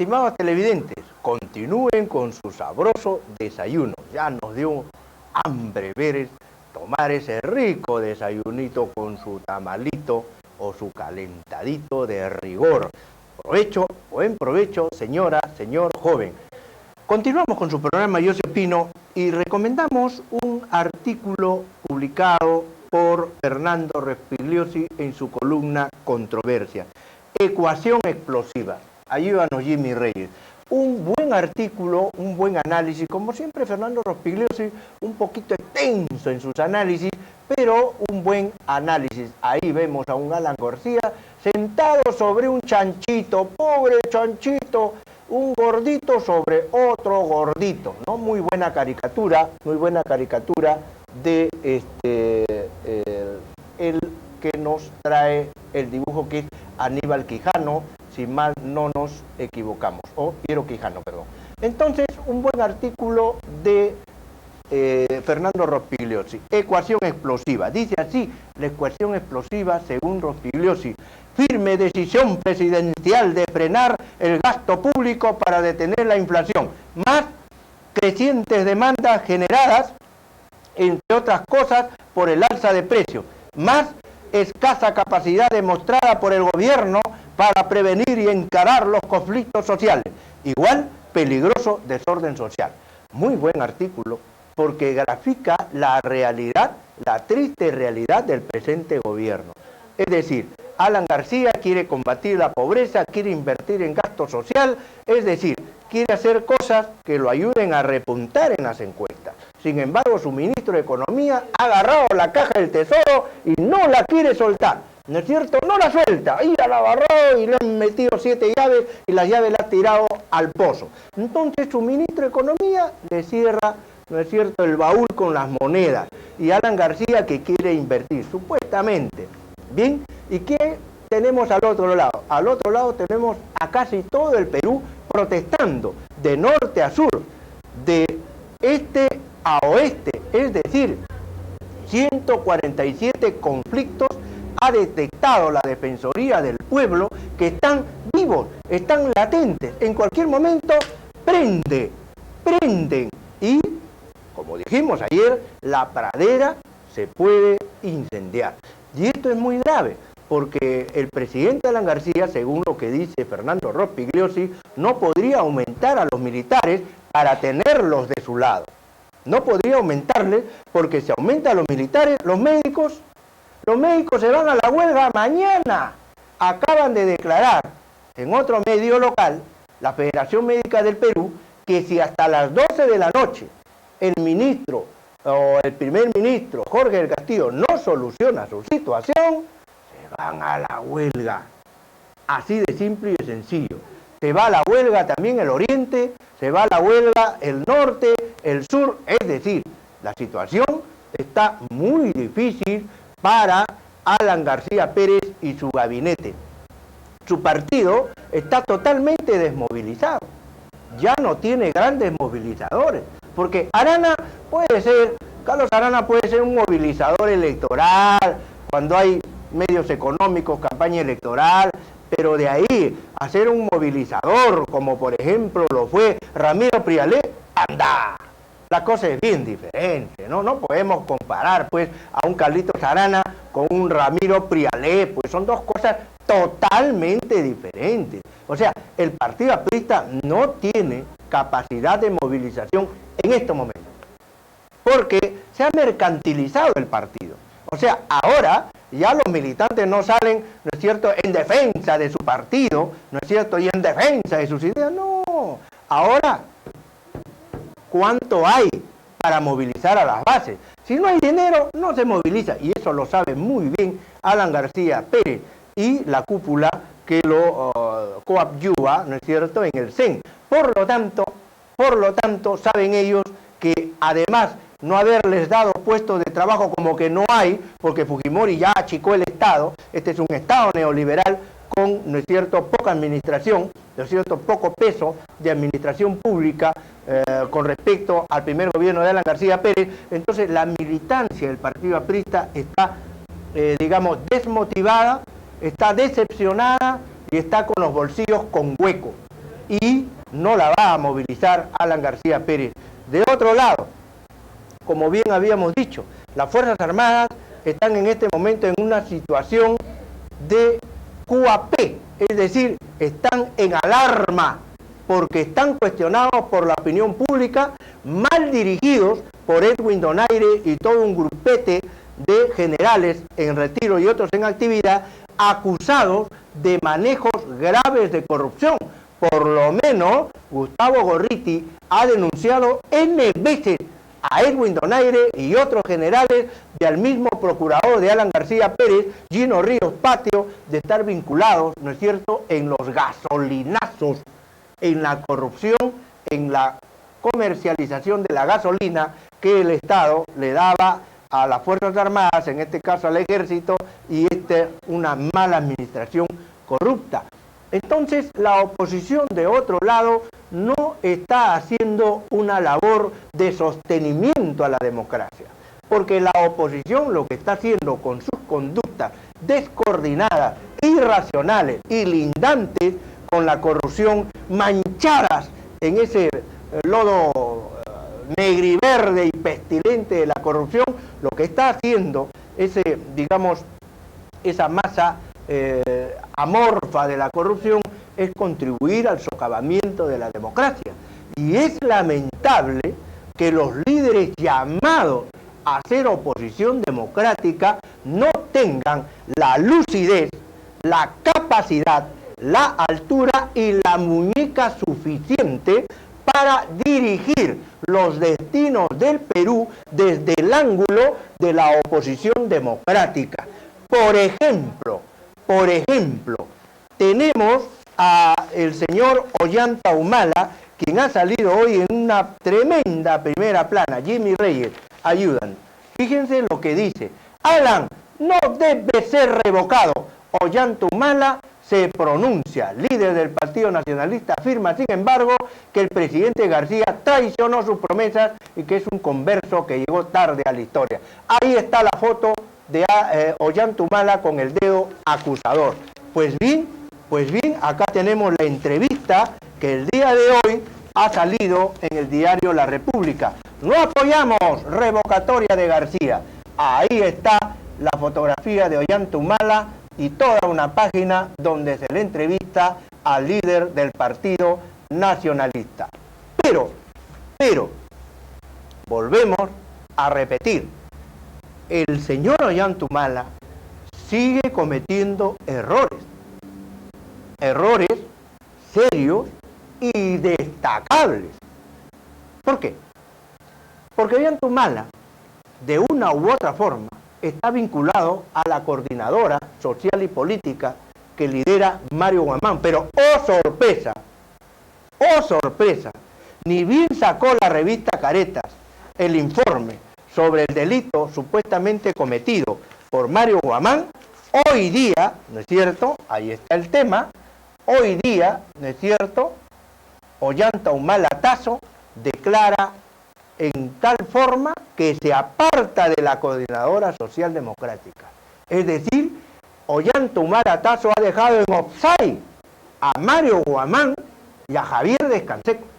estimados televidentes, continúen con su sabroso desayuno. Ya nos dio hambre ver tomar ese rico desayunito con su tamalito o su calentadito de rigor. Provecho, buen provecho, señora, señor joven. Continuamos con su programa Yo sí opino y recomendamos un artículo publicado por Fernando Rospigliosi en su columna Controversia. Ecuación explosiva. Ayúdanos Jimmy Reyes. Un buen artículo, un buen análisis, como siempre Fernando Rospigliosi, un poquito extenso en sus análisis, pero un buen análisis. Ahí vemos a un Alan García sentado sobre un chanchito, pobre chanchito, un gordito sobre otro gordito, ¿no? Muy buena caricatura de el que nos trae el dibujo, que es Aníbal Quijano, si mal no nos equivocamos, o Piero Quijano, perdón. Entonces, un buen artículo de Fernando Rospigliosi, ecuación explosiva. Dice así, la ecuación explosiva, según Rospigliosi: firme decisión presidencial de frenar el gasto público para detener la inflación, más crecientes demandas generadas, entre otras cosas, por el alza de precios, más escasa capacidad demostrada por el gobierno para prevenir y encarar los conflictos sociales, igual peligroso desorden social. Muy buen artículo, porque grafica la realidad, la triste realidad del presente gobierno. Es decir, Alan García quiere combatir la pobreza, quiere invertir en gasto social, es decir, quiere hacer cosas que lo ayuden a repuntar en las encuestas. Sin embargo, su ministro de Economía ha agarrado la caja del Tesoro y no la quiere soltar. ¿No es cierto? No la suelta. Y la agarró y le han metido 7 llaves y las llaves las ha tirado al pozo. Entonces su ministro de Economía le cierra, ¿no es cierto?, el baúl con las monedas. Y Alan García, que quiere invertir, supuestamente. Bien, ¿y qué tenemos al otro lado? Al otro lado tenemos a casi todo el Perú protestando, de norte a sur, de este a oeste, es decir, 147 conflictos ha detectado la Defensoría del Pueblo que están vivos, están latentes, en cualquier momento prenden y, como dijimos ayer, la pradera se puede incendiar. Y esto es muy grave, porque el presidente Alan García, según lo que dice Fernando Rospigliosi, no podría aumentar a los militares para tenerlos de su lado. No podría aumentarles, porque si aumenta a los militares, los médicos se van a la huelga mañana. Acaban de declarar en otro medio local, la Federación Médica del Perú, que si hasta las 12 de la noche el ministro o el primer ministro Jorge del Castillo no soluciona su situación, se van a la huelga. Así de simple y de sencillo. Se va a la huelga también el oriente, se va a la huelga el norte, el sur, es decir, la situación está muy difícil para Alan García Pérez y su gabinete. Su partido está totalmente desmovilizado, ya no tiene grandes movilizadores, porque Carlos Arana puede ser un movilizador electoral, cuando hay medios económicos, campaña electoral, pero de ahí a ser un movilizador, como por ejemplo lo fue Ramiro Prialé, anda. La cosa es bien diferente, ¿no? No podemos comparar, pues, a un Carlitos Arana con un Ramiro Prialé, pues son dos cosas totalmente diferentes. O sea, el Partido Aprista no tiene capacidad de movilización en estos momentos, porque se ha mercantilizado el partido. O sea, ahora ya los militantes no salen, ¿no es cierto?, en defensa de su partido, ¿no es cierto?, y en defensa de sus ideas. No, ahora, ¿cuánto hay para movilizar a las bases? Si no hay dinero, no se moviliza, y eso lo sabe muy bien Alan García Pérez y la cúpula que lo coadyuva, ¿no es cierto?, en el CEN. Por lo tanto, saben ellos que además no haberles dado puestos de trabajo, como que no hay, porque Fujimori ya achicó el Estado, este es un Estado neoliberal con, ¿no es cierto?, poca administración, ¿no es cierto?, poco peso de administración pública con respecto al primer gobierno de Alan García Pérez. Entonces la militancia del Partido Aprista está, digamos, desmotivada, está decepcionada y está con los bolsillos con hueco. y no la va a movilizar Alan García Pérez. De otro lado, como bien habíamos dicho, las Fuerzas Armadas están en este momento en una situación de QAP, es decir, están en alarma porque están cuestionados por la opinión pública, mal dirigidos por Edwin Donaire y todo un grupete de generales en retiro y otros en actividad, acusados de manejos graves de corrupción. Por lo menos Gustavo Gorriti ha denunciado N veces a Edwin Donaire y otros generales y al mismo procurador de Alan García Pérez, Gino Ríos Patio, de estar vinculados, ¿no es cierto?, en los gasolinazos, en la corrupción, en la comercialización de la gasolina que el Estado le daba a las Fuerzas Armadas, en este caso al Ejército, y una mala administración corrupta. Entonces, la oposición, de otro lado, no está haciendo una labor de sostenimiento a la democracia, porque la oposición lo que está haciendo con sus conductas descoordinadas, irracionales y lindantes con la corrupción, manchadas en ese lodo negriverde y pestilente de la corrupción, lo que está haciendo esa masa amorfa de la corrupción es contribuir al socavamiento de la democracia. Y es lamentable que los líderes llamados a hacer oposición democrática no tengan la lucidez, la capacidad, la altura y la muñeca suficiente para dirigir los destinos del Perú desde el ángulo de la oposición democrática. Por ejemplo, tenemos al señor Ollanta Humala, quien ha salido hoy en una tremenda primera plana. Jimmy Reyes, ayudan. Fíjense lo que dice. Alan no debe ser revocado. Ollanta Humala se pronuncia. Líder del Partido Nacionalista afirma, sin embargo, que el presidente García traicionó sus promesas y que es un converso que llegó tarde a la historia. Ahí está la foto de Ollanta Humala con el dedo acusador. Pues bien, acá tenemos la entrevista que el día de hoy ha salido en el diario La República. No apoyamos revocatoria de García. Ahí está la fotografía de Ollanta Humala y toda una página donde se le entrevista al líder del Partido Nacionalista. Pero, volvemos a repetir, el señor Ollanta Humala sigue cometiendo errores serios y destacables. ¿Por qué? Porque Ollanta Humala, de una u otra forma, está vinculado a la coordinadora social y política que lidera Mario Guamán. Pero, ¡oh sorpresa! Ni bien sacó la revista Caretas el informe sobre el delito supuestamente cometido por Mario Guamán, hoy día, ¿no es cierto?, ahí está el tema, hoy día, ¿no es cierto?, Ollanta Humala Tasso declara en tal forma que se aparta de la coordinadora social democrática. Es decir, Ollanta Humala Tasso ha dejado en offside a Mario Guamán y a Javier Descanseco.